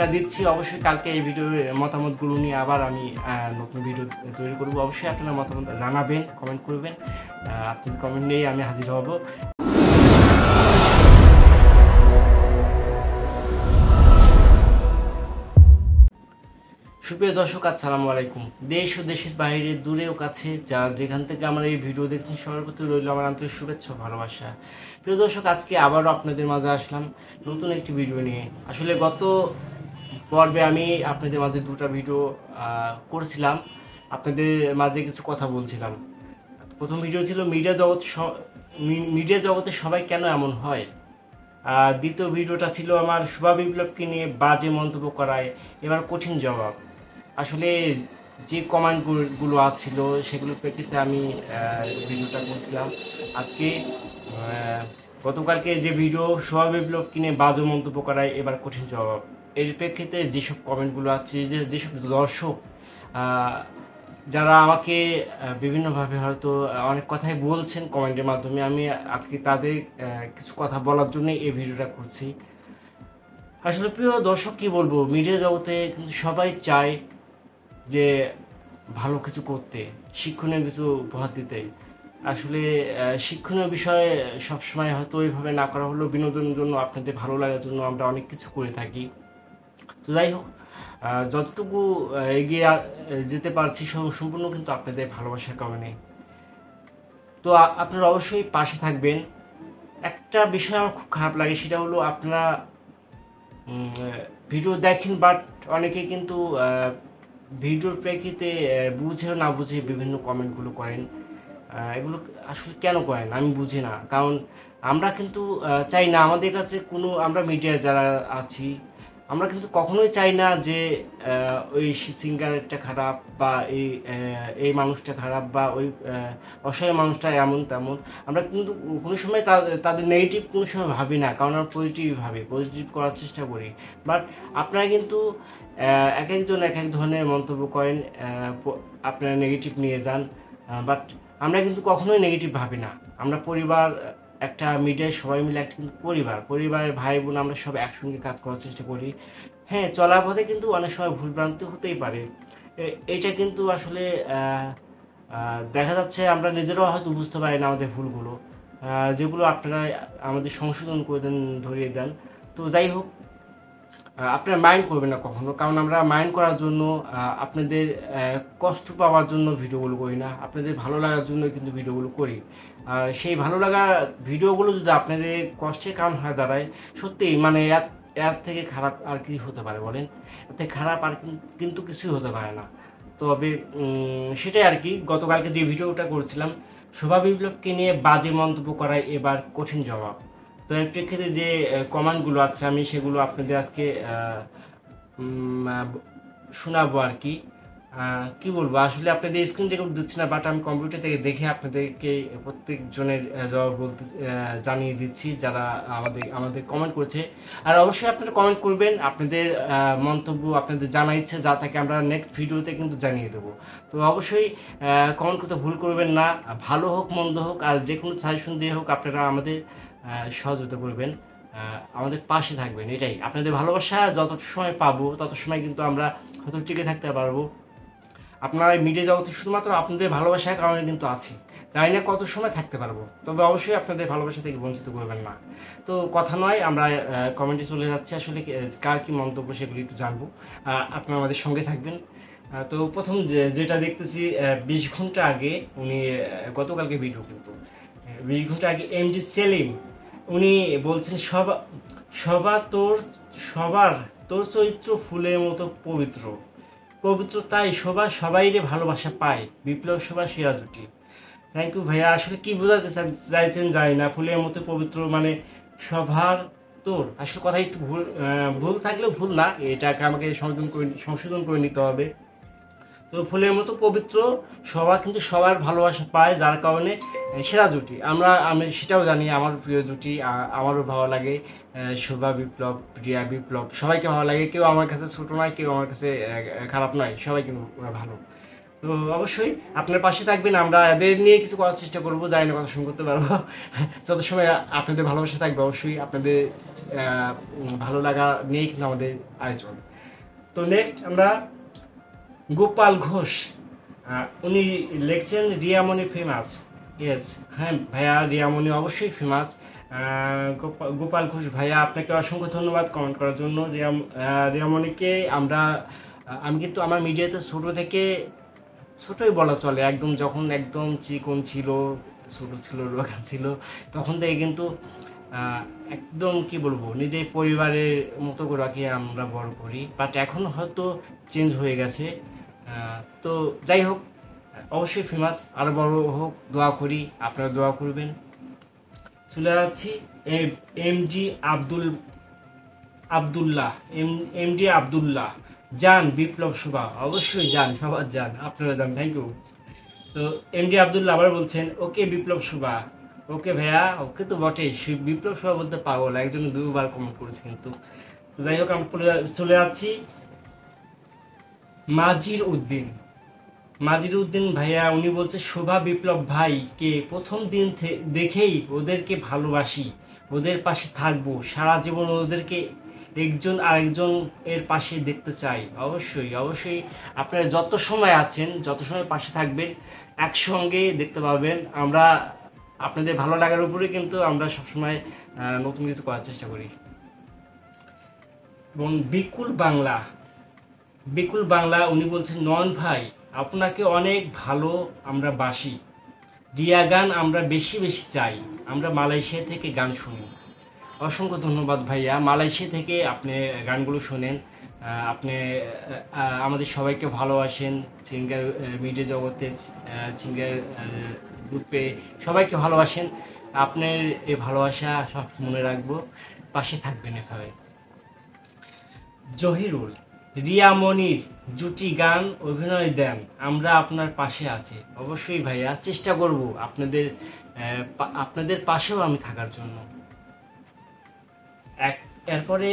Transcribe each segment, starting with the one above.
যেটা দিচ্ছি অবশ্যই কালকে এই ভিডিওর মতামতগুলো নিয়ে আবার আমি নতুন ভিডিও তৈরি করব। অবশ্যই আপনারা মতামত জানাবেন, কমেন্ট করবেন। আপনাদের কমেন্ট নিয়েই আমি হাজির হব। সুপ্রিয় দর্শক, আসসালামু আলাইকুম। দেশ ও দেশের বাইরে, দূরে ও কাছে, যার যেখান থেকে আমার এই ভিডিও দেখছেন সবার প্রতি রইল আমার আন্তরিক শুভেচ্ছা ও ভালোবাসা। প্রিয় দর্শক, আজকে আবারও আপনাদের মাঝে আসলাম নতুন একটি ভিডিও নিয়ে। আসলে গত পর্বে আমি আপনাদের মাঝে দুটো ভিডিও করছিলাম, আপনাদের মাঝে কিছু কথা বলছিলাম। প্রথম ভিডিও ছিল মিডিয়া জগতে সবাই কেন এমন হয়। দ্বিতীয় ভিডিওটা ছিল আমার শুভা বিপ্লবকে নিয়ে বাজে মন্তব্য করায় এবার কঠিন জবাব। আসলে যে কমেন্টগুলো আসছিল সেগুলোর প্রেক্ষিতে আমি ভিডিওটা করছিলাম। আজকে গতকালকে যে ভিডিও শুভা বিপ্লবকে নিয়ে বাজে মন্তব্য করায় এবার কঠিন জবাব, এর প্রেক্ষিতে যেসব কমেন্টগুলো আছে, যেসব দর্শক যারা আমাকে বিভিন্নভাবে হয়তো অনেক কথাই বলছেন কমেন্টের মাধ্যমে, আমি আজকে তাদের কিছু কথা বলার জন্য এই ভিডিওটা করছি। আসলে প্রিয় দর্শক, কি বলবো, মিডিয়া জগতে কিন্তু সবাই চায় যে ভালো কিছু করতে, শিক্ষণীয় কিছু উপহার দিতে। আসলে শিক্ষণীয় বিষয়ে সবসময় হয়তো ওইভাবে না করা হলেও বিনোদনের জন্য, আপনাদের ভালো লাগার জন্য আমরা অনেক কিছু করে থাকি। তো যাই হোক, যতটুকু এগিয়ে যেতে পারছি সম্পূর্ণ কিন্তু আপনাদের ভালোবাসার কারণে। তো আপনারা অবশ্যই পাশে থাকবেন। একটা বিষয় আমার খুব খারাপ লাগে, সেটা হলো আপনারা ভিডিও দেখেন, বাট অনেকে কিন্তু ভিডিওর প্রেক্ষিতে বুঝে না বুঝে বিভিন্ন কমেন্টগুলো করেন। এগুলো আসলে কেন করেন আমি বুঝি না। কারণ আমরা কিন্তু চাই না আমাদের কাছে কোনো, আমরা মিডিয়া যারা আছি আমরা কিন্তু কখনোই চাই না যে ওই সিঙ্গারটা খারাপ বা এই মানুষটা খারাপ বা ওই অসহায় মানুষটা এমন তেমন। আমরা কিন্তু কোনো সময় তাদের নেগেটিভ কোনো সময় ভাবি না, কারণ আমরা পজিটিভ করার চেষ্টা করি। বাট আপনারা কিন্তু এক একজন এক এক ধরনের মন্তব্য করেন, আপনারা নেগেটিভ নিয়ে যান। বাট আমরা কিন্তু কখনোই নেগেটিভ ভাবি না। আমরা পরিবার, একটা মিডিয়ায় সবাই মিলে একটা কিন্তু পরিবারের ভাই বোন, আমরা সব একসঙ্গে কাজ করার চেষ্টা করি। হ্যাঁ, চলার পথে কিন্তু অনেক সময় ভুলভ্রান্তি হতেই পারে। এইটা কিন্তু আসলে দেখা যাচ্ছে আমরা নিজেরাও হয়তো বুঝতে পারি না আমাদের ভুলগুলো, যেগুলো আপনারা আমাদের সংশোধন করে দেন, ধরিয়ে দেন। তো যাই হোক, আপনারা মাইন্ড করবেন না কখনো, কারণ আমরা মাইন্ড করার জন্য, আপনাদের কষ্ট পাওয়ার জন্য ভিডিওগুলো করি না, আপনাদের ভালো লাগার জন্য কিন্তু ভিডিওগুলো করি। আর সেই ভালো লাগা ভিডিওগুলো যদি আপনাদের কষ্টের কারণ হয়ে দাঁড়ায়, সত্যিই মানে এর থেকে খারাপ আর কি হতে পারে বলেন? এর থেকে খারাপ আর কিন্তু কিছুই হতে পারে না। তবে সেটাই আর কি, গতকালকে যে ভিডিওটা করছিলাম শুভা বিপ্লবকে নিয়ে বাজে মন্তব্য করায় এবার কঠিন জবাব। তো এর প্রেক্ষিতে যে কমেন্টগুলো আছে আমি সেগুলো আপনাদের আজকে শোনাবো আর কি। কি বলবো, আসলে আপনাদের স্ক্রিন রেকর্ড দিচ্ছি না, বাট আমি কম্পিউটার থেকে দেখে আপনাদেরকে প্রত্যেকজনের জবাব বলতে জানিয়ে দিচ্ছি যারা আমাদের কমেন্ট করেছে। আর অবশ্যই আপনারা কমেন্ট করবেন, আপনাদের মন্তব্য আপনাদের জানা ইচ্ছে যা থাকে আমরা নেক্সট ভিডিওতে কিন্তু জানিয়ে দেবো। তো অবশ্যই কমেন্ট করতে ভুল করবেন না, ভালো হোক মন্দ হোক, আর যে কোনো সাজেশন দিয়ে হোক আপনারা আমাদের সহযোগিতা করবেন, আমাদের পাশে থাকবেন। এটাই আপনাদের ভালোবাসা, যত সময় পাবো তত সময় কিন্তু আমরা হয়তো টিকে থাকতে পারবো। আপনারা মিডিয়া জগতে শুধুমাত্র আপনাদের ভালোবাসার কারণে কিন্তু আছি, জানি না কত সময় থাকতে পারবো, তবে অবশ্যই আপনাদের ভালোবাসা থেকে বঞ্চিত করবেন না। তো কথা নয়, আমরা কমেন্টে চলে যাচ্ছি, আসলে কার কি মন্তব্য সেগুলি একটু জানবো। আপনারা আমাদের সঙ্গে থাকবেন। তো প্রথম যেটা দেখতেছি, 20 ঘন্টা আগে উনি, গতকালকে ভিডিও কিন্তু 20 ঘন্টা আগে এমডি সেলিম উনি বলছেন সবার তোর চরিত্র ফুলের মতো পবিত্র, তাই সবাইরে ভালোবাসা পায়, বিপ্লব সভা সেরা জুটি। থ্যাংক ইউ ভাইয়া। আসলে কি বোঝাতে চাইছেন জানি না, ফুলের মতো পবিত্র মানে সবার তোর, আসলে কথা একটু ভুল থাকলেও ভুল না, এটাকে আমাকে সংশোধন করে নিতে হবে। তো ফুলের মতো পবিত্র, সবার কিন্তু সবার ভালোবাসা পায়, যার কারণে সেরা জুটি। আমি সেটাও জানি, আমার প্রিয় জুটি, আমারও ভালো লাগে। শুভা বিপ্লব, রিয়া বিপ্লব, সবাইকে ভালো লাগে। কেউ আমার কাছে ছোট নয়, কেউ আমার কাছে খারাপ নয়, সবাই কিন্তু ভালো। তো তো অবশ্যই আপনার পাশে থাকবেন, আমরা এদের নিয়ে কিছু করার চেষ্টা করবো, জানি না কত সময় করতে পারবো। যত সময় আপনাদের ভালোবাসা থাকবে অবশ্যই আপনাদের ভালো লাগা নিয়েই কিন্তু আমাদের আয়োজন। তো নেক্সট আমরা গোপাল ঘোষ, উনি লিখছেন রিয়ামণি ফেমাস। ইয়েস, হ্যাঁ ভাইয়া রিয়ামণি অবশ্যই ফেমাস। গোপাল ঘোষ ভাইয়া আপনাকে অসংখ্য ধন্যবাদ কমেন্ট করার জন্য। রিয়ামণিকে আমি কিন্তু আমার মিডিয়াতে ছোটো থেকে, ছোটোই বলা চলে, একদম যখন একদম চিকন ছিল, ছোটো ছিল, রোগা ছিল, তখন থেকে কিন্তু একদম কি বলবো, নিজের পরিবারের মতো করে আমরা বড় করি, বাট এখন হয়তো চেঞ্জ হয়ে গেছে। তো যাই হোক, অবশ্যই ফেমাস, আরও বড় হোক দোয়া করি, আপনারা দোয়া করবেন। চলে যাচ্ছি এমডি আবদুল্লাহ, এমডি আবদুল্লাহ যান বিপ্লব শোভা, অবশ্যই যান, সবার যান, আপনারা যান, থ্যাংক ইউ। তো এমডি আবদুল্লাহ আবার বলছেন ওকে বিপ্লব শোভা, ওকে ভাইয়া, ওকে তো বটেই, বিপ্লব শোভা বলতে পাগল, একজন দুবার কমেন্ট করেছে কিন্তু। তো যাই হোক, আমি চলে যাচ্ছি মাজির উদ্দিন ভাইয়া, উনি বলছে শোভা বিপ্লব ভাইকে প্রথম দিন দেখেই ওদেরকে ভালোবাসি, ওদের পাশে থাকবো সারা জীবন, ওদেরকে একজন আরেকজন এর পাশে দেখতে চাই। অবশ্যই অবশ্যই আপনারা যত সময় আছেন, যত সময় পাশে থাকবেন, একসঙ্গে দেখতে পাবেন। আমরা আপনাদের ভালো লাগার উপরে কিন্তু আমরা সবসময় নতুন কিছু করার চেষ্টা করি। এবং বিকুল বাংলা উনি বলছেন নয়ন ভাই আপনাকে অনেক ভালো আমরা বাসি, রিয়া গান আমরা বেশি বেশি চাই, আমরা মালয়েশিয়া থেকে গান শুনি। অসংখ্য ধন্যবাদ ভাইয়া, মালয়েশিয়া থেকে আপনি গানগুলো শোনেন, আপনি আমাদের সবাইকে ভালোবাসেন, সিঙ্গার মিডিয়া জগতে, সিঙ্গার গ্রুপে সবাইকে ভালোবাসেন। আপনার এই ভালোবাসা সব মনে রাখবো, পাশে থাকবেন এভাবে। জহিরুল, রিয়া মনির জুটি গান অভিনয় দেন, আমরা আপনার পাশে আছি। অবশ্যই ভাইয়া, চেষ্টা করব আপনাদের পাশেও আমি থাকার জন্য। এরপরে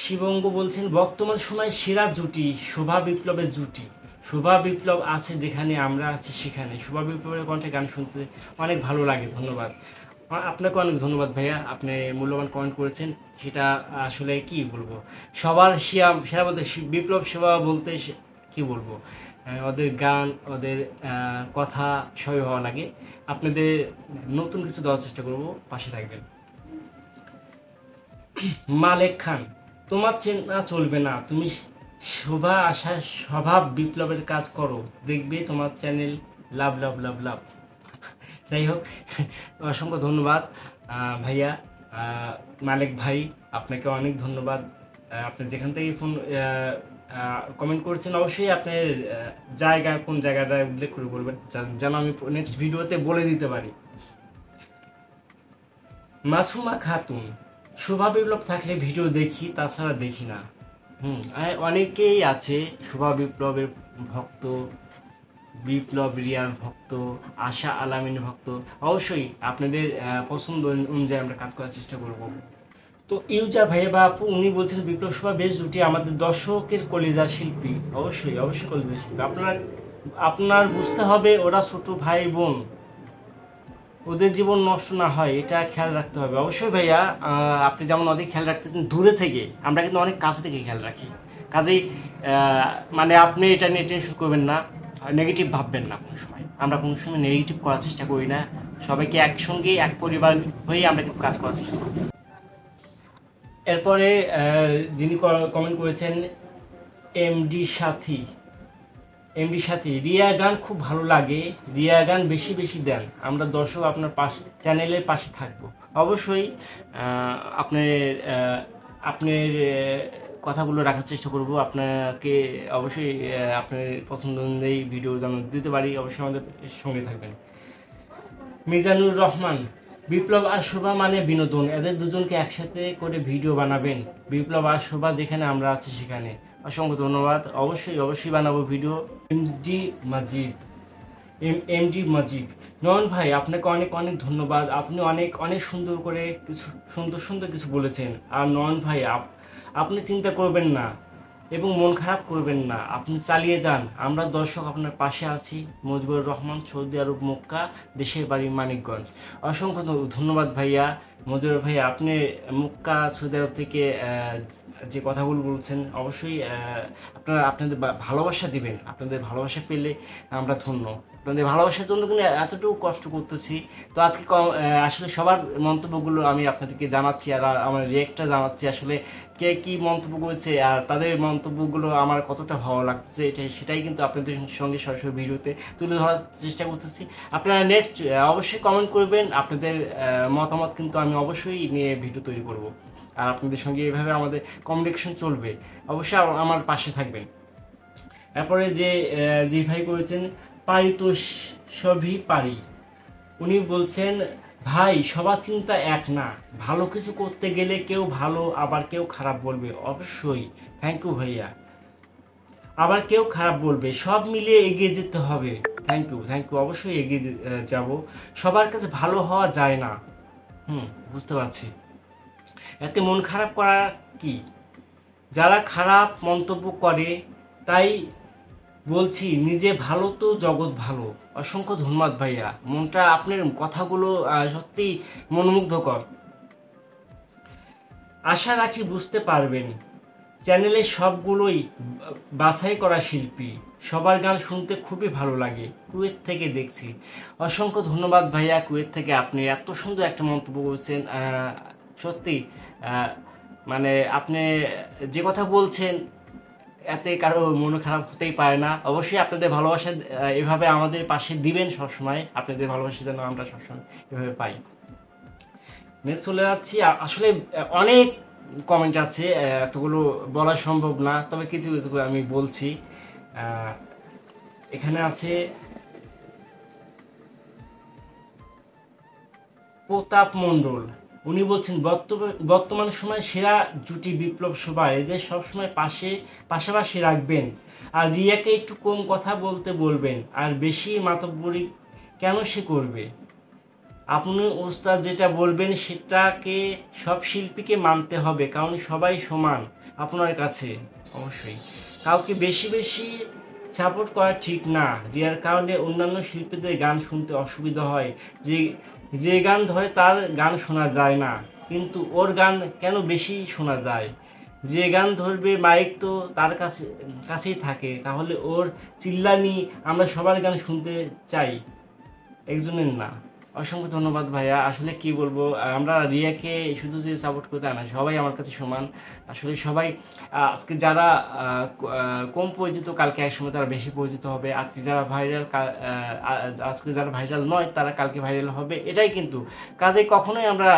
শিবঙ্গ বলছেন বর্তমান সময় সেরা জুটি শোভা বিপ্লবের জুটি, শোভা বিপ্লব আছে যেখানে আমরা আছি সেখানে। শোভা বিপ্লবের কণ্ঠে গান শুনতে অনেক ভালো লাগে। ধন্যবাদ, আপনাকে অনেক ধন্যবাদ ভাইয়া, আপনি মূল্যবান কমেন্ট করেছেন। সেটা আসলে কি বলবো, সবার সেরা বলতে বিপ্লব শোভা বলতে কি বলবো, ওদের গান, ওদের কথা সবই ভালো লাগে। আপনাদের নতুন কিছু দেওয়ার চেষ্টা করব, পাশে থাকবেন। মালেক খান, তোমার চেনা চলবে না, তুমি শোভা আশা স্বভাব বিপ্লবের কাজ করো, দেখবে তোমার চ্যানেল লাভ লাভ লাভ লাভ। যাই হোক, অসংখ্য ধন্যবাদ ভাইয়া, মালিক ভাই, আপনাকে অনেক ধন্যবাদ। আপনি যেখান থেকে ফোন কমেন্ট করছেন, অবশ্যই আপনার জায়গা কোন জায়গাটা উল্লেখ করে বলবেন, যেন আমি নেক্সট ভিডিওতে বলে দিতে পারি। মাসুমা খাতুন, শোভা বিপ্লব থাকলে ভিডিও দেখি, তাছাড়া দেখি না। অনেকেই আছে শোভা বিপ্লবের ভক্ত, বিপ্লব রিয়ার ভক্ত, আশা আলামিনের ভক্ত। অবশ্যই আপনাদের পছন্দ অনুযায়ী আমরা কাজ করার চেষ্টা করব। তো ইউজার ভাইয়া বা আপু, উনি বলছেন বিপ্লব শোভা বেশ জুটি, আমাদের দর্শকের কলিজার শিল্পী। অবশ্যই অবশ্যই কলিজার শিল্পী। আপনার বুঝতে হবে ওরা ছোট ভাই বোন, ওদের জীবন নষ্ট না হয় এটা খেয়াল রাখতে হবে। অবশ্যই ভাইয়া, আপনি যেমন অনেক খেয়াল রাখতেছেন দূরে থেকে, আমরা কিন্তু অনেক কাছে থেকে খেয়াল রাখি। কাজেই মানে আপনি এটা নিয়ে টেনশন করবেন না, নেগেটিভ ভাববেন না কোনো সময়। আমরা কোনো সময় নেগেটিভ করার চেষ্টা করি না, সবাইকে একসঙ্গে এক পরিবার হয়ে আমরা কিন্তু কাজ করার চেষ্টা করি। এরপরে যিনি কমেন্ট করেছেন এমডি সাথী, রিয়া গান খুব ভালো লাগে, রিয়া গান বেশি বেশি দেন, আমরা দর্শক আপনার চ্যানেলের পাশে থাকবো। অবশ্যই আপনার কথাগুলো রাখার চেষ্টা করব, আপনাকে অবশ্যই আপনার পছন্দ অনুযায়ী ভিডিও যেন দিতে পারি। অবশ্যই আমাদের সঙ্গে থাকবেন। মিজানুর রহমান, বিপ্লব আর শোভা মানে বিনোদন, এদের দুজনকে একসাথে করে ভিডিও বানাবেন, বিপ্লব আর শোভা যেখানে আমরা আছি সেখানে। অসংখ্য ধন্যবাদ, অবশ্যই বানাবো ভিডিও। এমডি মজিদ, নয়ন ভাই আপনাকে অনেক অনেক ধন্যবাদ, আপনি অনেক অনেক সুন্দর করে কিছু সুন্দর কিছু বলেছেন। আর নয়ন ভাই, আপনি চিন্তা করবেন না, এবং মন খারাপ করবেন না, আপনি চালিয়ে যান, আমরা দর্শক আপনার পাশে আছি। মুজিবুর রহমান, সৌদি আরব মক্কা, দেশের বাড়ি মানিকগঞ্জ। অসংখ্য ধন্যবাদ ভাইয়া। মুজিবুর ভাইয়া, আপনি মক্কা সৌদি আরব থেকে যে কথাগুলো বলছেন, অবশ্যই আপনারা আপনাদের ভালোবাসা দিবেন। আপনাদের ভালোবাসা পেলে আমরা ধন্য। আপনাদের ভালোবাসার জন্য কিন্তু এতটুকু কষ্ট করতেছি। তো আজকে আসলে সবার মন্তব্যগুলো আমি আপনাদেরকে জানাচ্ছি, আর আমার রিয়েক্টটা জানাচ্ছি। আসলে কে কি মন্তব্য করেছে আর তাদের মন্তব্যগুলো আমার কতটা ভালো লাগছে, সেটাই কিন্তু আপনাদের সঙ্গে সরাসরি ভিডিওতে তুলে ধরার চেষ্টা করতেছি। আপনারা নেক্সট অবশ্যই কমেন্ট করবেন, আপনাদের মতামত কিন্তু আমি অবশ্যই নিয়ে ভিডিও তৈরি করব। আর আপনাদের সঙ্গে এভাবে আমাদের কমিউনিকেশন চলবে, অবশ্যই আমার পাশে থাকবেন। এরপরে যে ভাই করেছেন, পারি তো সবই পারি, উনি বলছেন, ভাই সবার চিন্তা এক না, ভালো কিছু করতে গেলে কেউ ভালো আবার কেউ খারাপ বলবে, অবশ্যই। থ্যাংক ইউ ভাইয়া। আবার কেউ খারাপ বলবে, সব মিলিয়ে এগিয়ে যেতে হবে। থ্যাংক ইউ, অবশ্যই এগিয়ে যাব। সবার কাছে ভালো হওয়া যায় না। বুঝতে পারছি। এতে মন খারাপ করা কি? যারা খারাপ মন্তব্য করে, তাই বলছি নিজে ভালো তো জগৎ ভালো। অসংখ্য ধন্যবাদ ভাইয়া, মনটা আপনার কথাগুলো সত্যি মনোমুগ্ধকর। আশা রাখি বুঝতে পারবেন, চ্যানেলে সবগুলোই বাছাই করা শিল্পী, সবার গান শুনতে খুবই ভালো লাগে, কুয়েত থেকে দেখছি। অসংখ্য ধন্যবাদ ভাইয়া, কুয়েত থেকে আপনি এত সুন্দর একটা মন্তব্য করেছেন। সত্যি মানে আপনি যে কথা বলছেন এতে কারো মন খারাপ হতেই পারে না। অবশ্যই আপনাদের ভালোবাসা এভাবে আমাদের পাশে দিবেন সবসময়, আপনাদের ভালোবাসা যেন আমরা সবসময় এভাবে পাই। নেক্সট চলে যাচ্ছি। আসলে অনেক কমেন্ট আছে, এতগুলো বলা সম্ভব না, তবে কিছু কিছু আমি বলছি। এখানে আছে প্রতাপ মণ্ডল, উনি বলছেন, বর্তমান সময় সেরা জুটি বিপ্লব শোভা, এদের সবসময় পাশাপাশি রাখবেন, আর রিয়াকে একটু কম কথা বলতে বলবেন, আর বেশি মাতব্বরি কেন সে করবে? আপনি ওস্তাদ যেটা বলবেন সেটাকে সব শিল্পীকে মানতে হবে, কারণ সবাই সমান আপনার কাছে। অবশ্যই কাউকে বেশি বেশি সাপোর্ট করা ঠিক না, রিয়ার কারণে অন্যান্য শিল্পীদের গান শুনতে অসুবিধা হয়। যে যে গান ধরে তার গান শোনা যায় না, কিন্তু ওর গান কেন বেশি শোনা যায়? যে গান ধরবে মাইক তো তার কাছেই থাকে, তাহলে ওর চিল্লানি আমরা সবার গান শুনতে চাই, একজনের না। অসংখ্য ধন্যবাদ ভাইয়া। আসলে কি বলবো, আমরা রিয়াকে শুধু যে সাপোর্ট করতে না, সবাই আমার কাছে সমান। আসলে সবাই আজকে যারা কম পরিচিত, কালকে একসময় তারা বেশি পরিচিত হবে। আজকে যারা ভাইরাল, আজকে যারা ভাইরাল নয় তারা কালকে ভাইরাল হবে, এটাই কিন্তু। কাজে কখনোই আমরা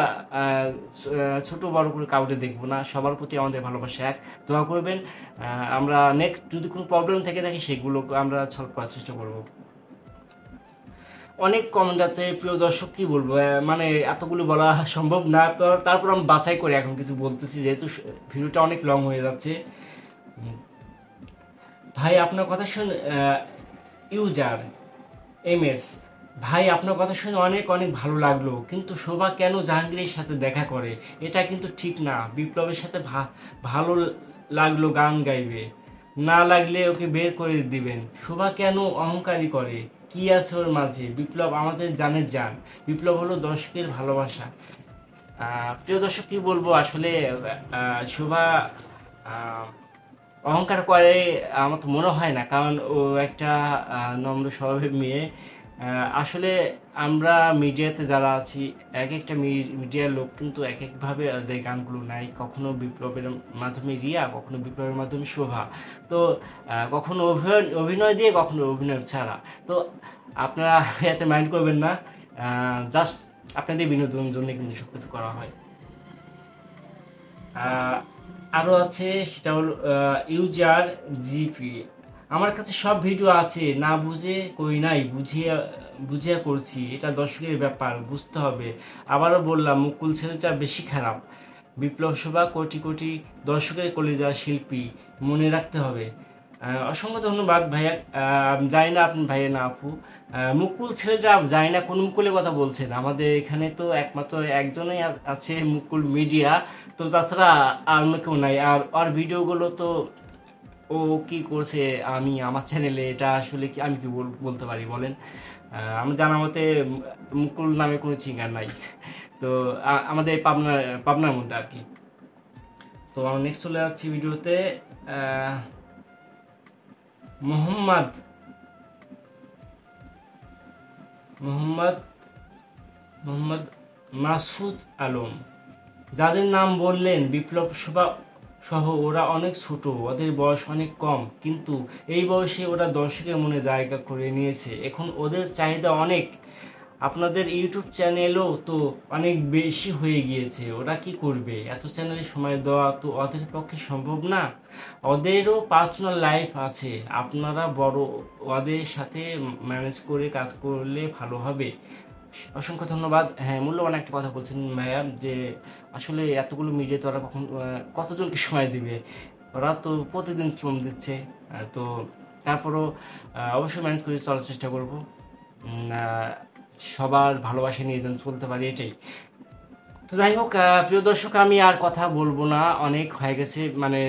ছোট বড় করে কাউকে দেখবো না, সবার প্রতি আমাদের ভালোবাসা এক। দোয়া করবেন, আমরা নেক্সট যদি কোনো প্রবলেম থেকে থাকে সেগুলো আমরা সলভ করার চেষ্টা করবো। অনেক কমেন্ট আছে প্রিয় দর্শক, কি বলবো, মানে এতগুলো বলা সম্ভব না, তো তারপর আমি বাছাই করে এখন কিছু বলতেছি, যেহেতু ভিডিওটা অনেক লং হয়ে যাচ্ছে। ভাই আপনার কথা শুনে, ইউজার MS, ভাই আপনার কথা শুনে অনেক অনেক ভালো লাগলো, কিন্তু শোভা কেন জাহাঙ্গীরের সাথে দেখা করে? এটা কিন্তু ঠিক না। বিপ্লবের সাথে ভালো লাগলো গান গাইবে, না লাগলে ওকে বের করে দিবেন। শোভা কেন অহংকারী করে? কি আছে ওর মাঝে? বিপ্লব আমাদের জানের জান, বিপ্লব হলো দর্শকের ভালোবাসা। প্রিয় দর্শক, কি বলবো, আসলে শোভা অহংকার করে আমার তো মনে হয় না, কারণ ও একটা নম্র স্বভাবের মেয়ে। আসলে আমরা মিডিয়াতে যারা আছি, এক একটা মিডিয়ার লোক কিন্তু এক একভাবে ওদের গানগুলো নাই, কখনো বিপ্লবের মাধ্যমে রিয়া, কখনো বিপ্লবের মাধ্যমে শোভা। তো কখনো অভিনয় দিয়ে, কখনো অভিনয় ছাড়া। তো আপনারা এতে মাইন্ড করবেন না, জাস্ট আপনাদের বিনোদনের জন্য কিন্তু সব কিছু করা হয়। আরও আছে, সেটা হলো ইউজার জিপি, আমার কাছে সব ভিডিও আছে, না বুঝে করি নাই, বুঝিয়া করছি, এটা দর্শকের ব্যাপার, বুঝতে হবে। আবারও বললাম, মুকুল ছেলেটা বেশি খারাপ, বিপ্লব শোভা কোটি কোটি দর্শকের কলিজার শিল্পী, মনে রাখতে হবে। অসংখ্য ধন্যবাদ ভাইয়া। জানি না আপনি ভাইয়া না আপু, মুকুল ছেলেটা জানি না কোন মুকুলের কথা বলছেন। আমাদের এখানে তো একমাত্র একজনই আছে, মুকুল মিডিয়া, তো তাছাড়া আর অন্য কেউ নাই। আর ওর ভিডিওগুলো তো ও কি করছে আমার চ্যানেলে, এটা আসলে কি আমি কি বলতে পারি বলেন? আমার জানা মতে মুকুল নামে কোনো সিঙ্গার নাই। তো আমাদের এই পাবনার মধ্যে আর কি। তো আমরা নেক্সট চলে যাচ্ছি ভিডিওতে। আহ, মোহাম্মদ মোহাম্মদ মোহাম্মদ মাসুদ আলম, যাদের নাম বললেন বিপ্লব সহ ওরা অনেক ছোট, ওদের বয়স অনেক কম, কিন্তু এই বয়সে ওরা দর্শকের মনে জায়গা করে নিয়েছে। এখন ওদের চাহিদা অনেক, আপনাদের ইউটিউব চ্যানেলও তো অনেক বেশি হয়ে গিয়েছে। ওরা কি করবে? এত চ্যানেলে সময় দেওয়া তো ওদের পক্ষে সম্ভব না। ওদেরও পার্সোনাল লাইফ আছে, আপনারা বড় ওদের সাথে ম্যানেজ করে কাজ করলে ভালো হবে। অসংখ্য ধন্যবাদ। হ্যাঁ, মূল্যবান একটা কথা বলছেন ম্যাম, যে আসলে এতগুলো মিডিয়াতে ওরা কতজনকে সময় দিবে? ওরা তো প্রতিদিন শ্রম দিচ্ছে। তো তারপরও অবশ্যই ম্যানেজ করে চলার চেষ্টা করবো। সবার ভালোবাসা নিয়ে যেন চলতে পারি, এটাই। তো যাই হোক, প্রিয় দর্শক, আমি আর কথা বলবো না, অনেক হয়ে গেছে, মানে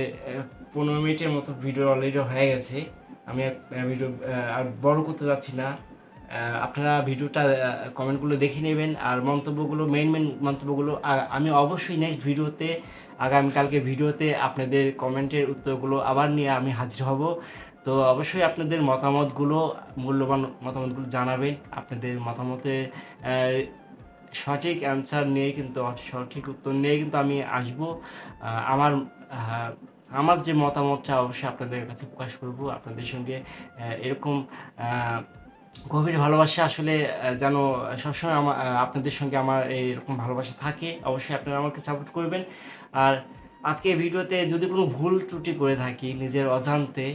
15 মিনিটের মতো ভিডিও অলরেডি হয়ে গেছে। আমি ভিডিও আর বড় করতে যাচ্ছি না। আপনারা ভিডিওটা কমেন্টগুলো দেখে নেবেন, আর মন্তব্যগুলো, মেইন মন্তব্যগুলো আমি অবশ্যই নেক্সট ভিডিওতে, আগামীকালকে ভিডিওতে আপনাদের কমেন্টের উত্তরগুলো আবার নিয়ে আমি হাজির হব। তো অবশ্যই আপনাদের মতামতগুলো, মূল্যবান মতামতগুলো জানাবেন। আপনাদের মতামতে সঠিক অ্যান্সার নিয়ে কিন্তু, সঠিক উত্তর নিয়ে কিন্তু আমি আসব। আমার আমার যে মতামতটা অবশ্যই আপনাদের কাছে প্রকাশ করব। আপনাদের সঙ্গে এরকম গভীর ভালোবাসা আসলে যেন সবসময় আপনাদের সঙ্গে আমার এরকম ভালোবাসা থাকে। অবশ্যই আপনারা আমাকে সাপোর্ট করবেন। আর আজকে ভিডিওতে যদি কোনো ভুল ত্রুটি করে থাকি নিজের অজান্তে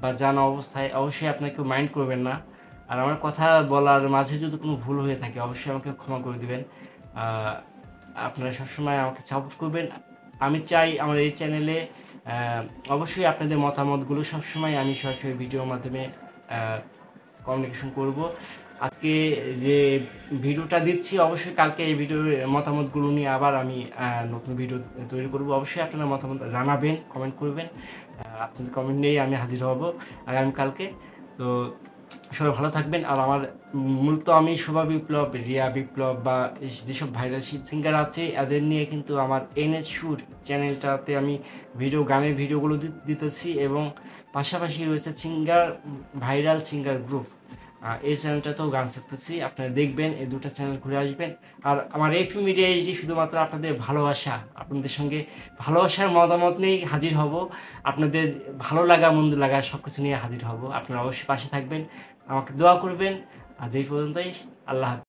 বা জানা অবস্থায়, অবশ্যই আপনাকে মাইন্ড করবেন না। আর আমার কথা বলার মাঝে যদি কোনো ভুল হয়ে থাকে, অবশ্যই আমাকে ক্ষমা করে দিবেন। আপনারা সবসময় আমাকে সাপোর্ট করবেন। আমি চাই আমার এই চ্যানেলে অবশ্যই আপনাদের মতামতগুলো সবসময় আমি সরাসরি ভিডিওর মাধ্যমে কমিউনিকেশন করব। আজকে যে ভিডিওটা দিচ্ছি, অবশ্যই কালকে এই ভিডিওর মতামতগুলো নিয়ে আবার আমি নতুন ভিডিও তৈরি করব। অবশ্যই আপনারা মতামত জানাবেন, কমেন্ট করবেন। আপনাদের কমেন্ট নিয়েই আমি হাজির হব আগামীকালকে। তো সবাই ভালো থাকবেন। আর আমার মূলত আমি শোভা বিপ্লব, রিয়া বিপ্লব বা যেসব ভাইরাল সিঙ্গার আছে এদের নিয়ে কিন্তু আমার এনএস সুর চ্যানেলটাতে আমি গানের ভিডিওগুলো দিতেছি, এবং পাশাপাশি রয়েছে ভাইরাল সিঙ্গার গ্রুপ, এই চ্যানেলটাতেও গান শিখতেছি। আপনারা দেখবেন, এই দুটো চ্যানেল ঘুরে আসবেন। আর আমার এফি মিডিয়া এইচডি শুধুমাত্র আপনাদের ভালোবাসা, আপনাদের সঙ্গে ভালোবাসার মতামত নিয়েই হাজির হব। আপনাদের ভালো লাগা মন্দ লাগা সব কিছু নিয়ে হাজির হব। আপনারা অবশ্যই পাশে থাকবেন, আমাকে দোয়া করবেন। আজ এই পর্যন্তই। আল্লাহ হাফেজ।